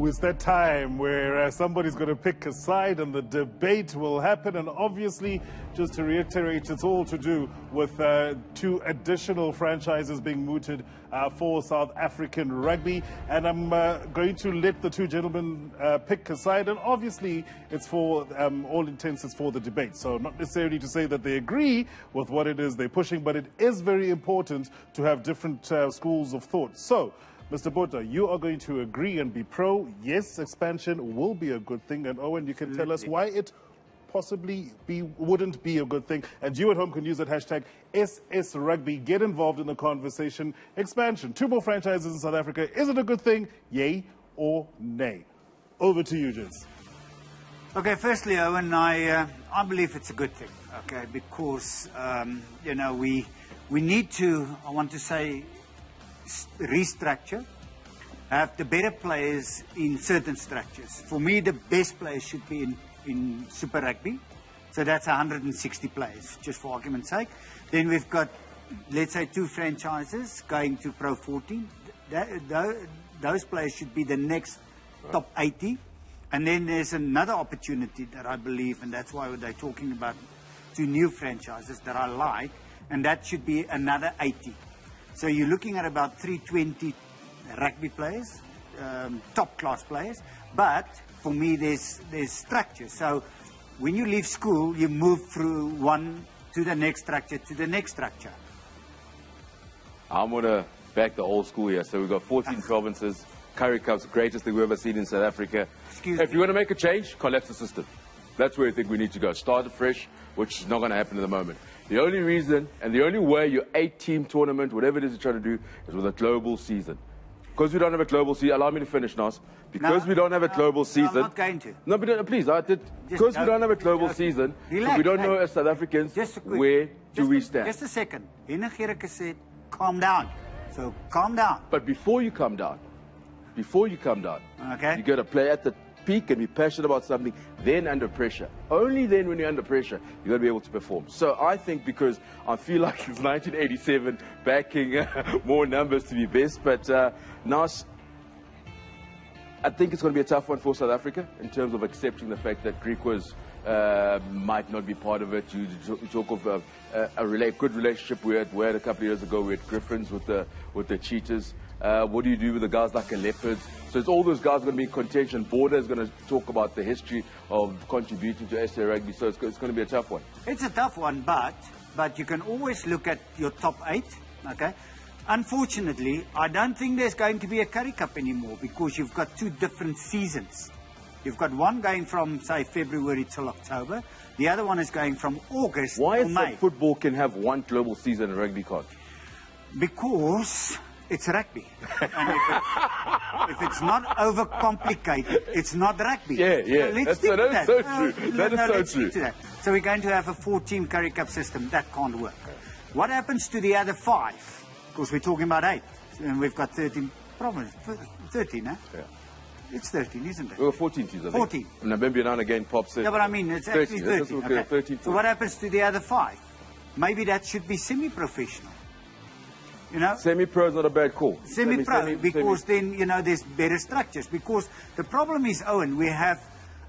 it's that time where somebody's going to pick a side and the debate will happen. And obviously, just to reiterate, it's all to do with two additional franchises being mooted for South African rugby. And I'm going to let the two gentlemen pick a side. And obviously, it's for all intents, it's for the debate. So not necessarily to say that they agree with what it is they're pushing, but it is very important to have different schools of thought. So, Mr. Botha, you are going to agree and be pro. Yes, expansion will be a good thing. And Owen, you can tell us why it possibly wouldn't be a good thing. And you at home can use that hashtag #SSRugby. Get involved in the conversation. Expansion. Two more franchises in South Africa. Is it a good thing? Yay or nay? Over to you, gents. Okay, firstly, Owen, I believe it's a good thing, okay, because, you know, we need to, I want to say, restructure, have the better players in certain structures. For me, the best players should be in Super Rugby. So that's 160 players, just for argument's sake. Then we've got, let's say, two franchises going to Pro 14. Those players should be the next top 80. And then there's another opportunity that I believe, and that's why they're talking about two new franchises that I like, and that should be another 80. So you're looking at about 320 rugby players, top-class players. But for me, there's structure. So when you leave school, you move through one to the next structure, to the next structure. I'm going to back the old school here. So we've got 14 provinces. Currie Cup's the greatest thing we've ever seen in South Africa. If you want to make a change, collapse the system. That's where I think we need to go. Start afresh, which is not going to happen at the moment. The only reason and the only way your 8-team tournament, whatever it is you're trying to do, is with a global season. Because we don't have a global season, allow me to finish, Nas. Because we don't have a global season. I'm not going to. No, but please, I did. Because we don't have a global season, so we don't know as South Africans, where do we stand? Just a second. Said, calm down. So calm down. But before you come down, okay, you got to play at the peak and be passionate about something, then under pressure. Only then when you're under pressure, you're going to be able to perform. So I think, because I feel like it's 1987, backing more numbers to be best. But Nas, I think it's going to be a tough one for South Africa in terms of accepting the fact that Greek might not be part of it. You talk of a good relationship we had a couple of years ago. We had Griffins with the Cheetahs. What do you do with the guys like a Leopards? So it's all those guys going to be in contention. Border is going to talk about the history of contributing to SA Rugby. So it's going to be a tough one. It's a tough one, but you can always look at your top 8, okay? Unfortunately, I don't think there's going to be a Currie Cup anymore because you've got two different seasons. You've got one going from, say, February till October. The other one is going from August to May. Why is it football can have one global season and rugby can't? Because it's rugby. And if it's not overcomplicated, it's not rugby. Yeah. So let's stick to that. So true. That is so true. So we're going to have a 4-team Currie Cup system. That can't work. What happens to the other 5? Because we're talking about 8. And we've got 13 provinces. 13, huh? Yeah. It's 13, isn't it? We were 14 teams, I think. 14. Namibia now again pops in. Yeah, but I mean, it's actually 13. Okay. 13 so what happens to the other 5? Maybe that should be semi-professional. You know? Semi-pro is not a bad call. Semi-pro, because then, you know, there's better structures. Because the problem is, Owen, we have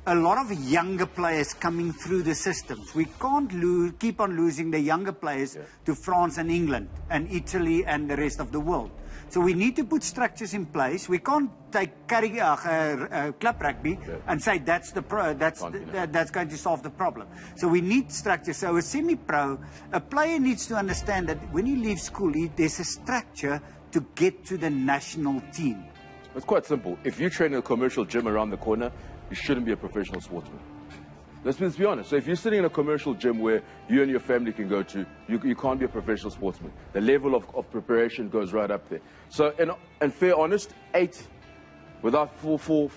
a lot of younger players coming through the systems. We can't keep on losing the younger players to France and England and Italy and the rest of the world. So we need to put structures in place. We can't take club rugby and say that's going to solve the problem. So we need structure. So a semi-pro, a player needs to understand that when he leaves school, there's a structure to get to the national team. It's quite simple. If you train in a commercial gym around the corner, you shouldn't be a professional sportsman. Let's be honest. So if you're sitting in a commercial gym where you and your family can go to, you can't be a professional sportsman. The level of preparation goes right up there. So, and fair, honest, 8, without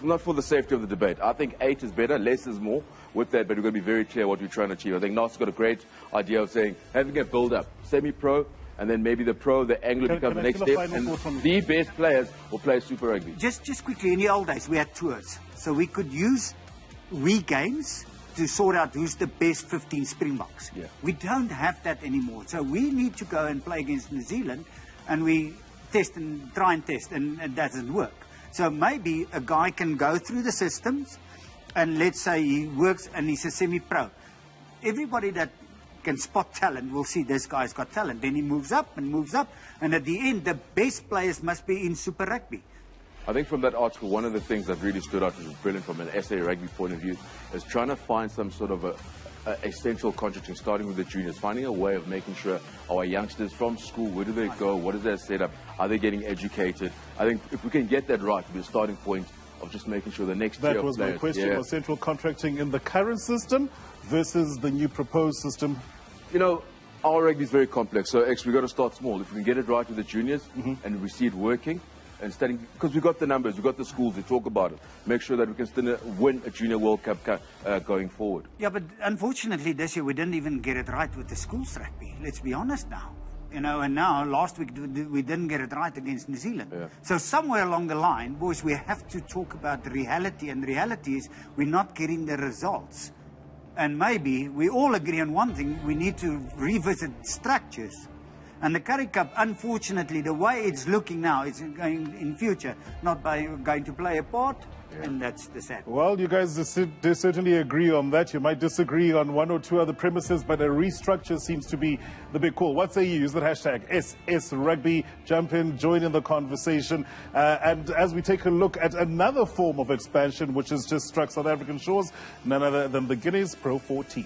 not for the safety of the debate. I think 8 is better, less is more with that, but we're going to be very clear what we're trying to achieve. I think Nas got a great idea of saying, having a build-up, semi-pro, and then maybe the pro, the Anglo become the next step, and the best players will play Super Rugby. Just quickly, in the old days, we had tours. So we could use games to sort out who's the best 15 Springboks. Yeah. We don't have that anymore. So we need to go and play against New Zealand, and we test and try and test, and it doesn't work. So maybe a guy can go through the systems, and let's say he works and he's a semi-pro. Everybody that can spot talent will see this guy's got talent. Then he moves up, and at the end, the best players must be in Super Rugby. I think from that article, one of the things that really stood out, which was brilliant from an SA rugby point of view, is trying to find some sort of a central contracting, starting with the juniors, finding a way of making sure our youngsters from school, where do they go, what is their setup, are they getting educated? I think if we can get that right, it'll be a starting point of just making sure the next tier of players. That was my question, was central contracting in the current system versus the new proposed system? You know, our rugby is very complex, so we've got to start small. If we can get it right with the juniors and we see it working, and studying, because we've got the numbers, we've got the schools, we talk about it, make sure that we can still win a Junior World Cup going forward. Yeah, but unfortunately this year we didn't even get it right with the schools rugby. Let's be honest now. You know, and now last week we didn't get it right against New Zealand. Yeah. So somewhere along the line, boys, we have to talk about the reality, and the reality is we're not getting the results. And maybe we all agree on one thing: we need to revisit structures. And the Currie Cup, unfortunately, the way it's looking now, it's going in future, not by going to play a part, and that's the sad. Well, you guys certainly agree on that. You might disagree on one or two other premises, but a restructure seems to be the big call. What say you? Use that hashtag #SSRugby. Jump in, join in the conversation. And as we take a look at another form of expansion, which has just struck South African shores, none other than the Guineas Pro 14.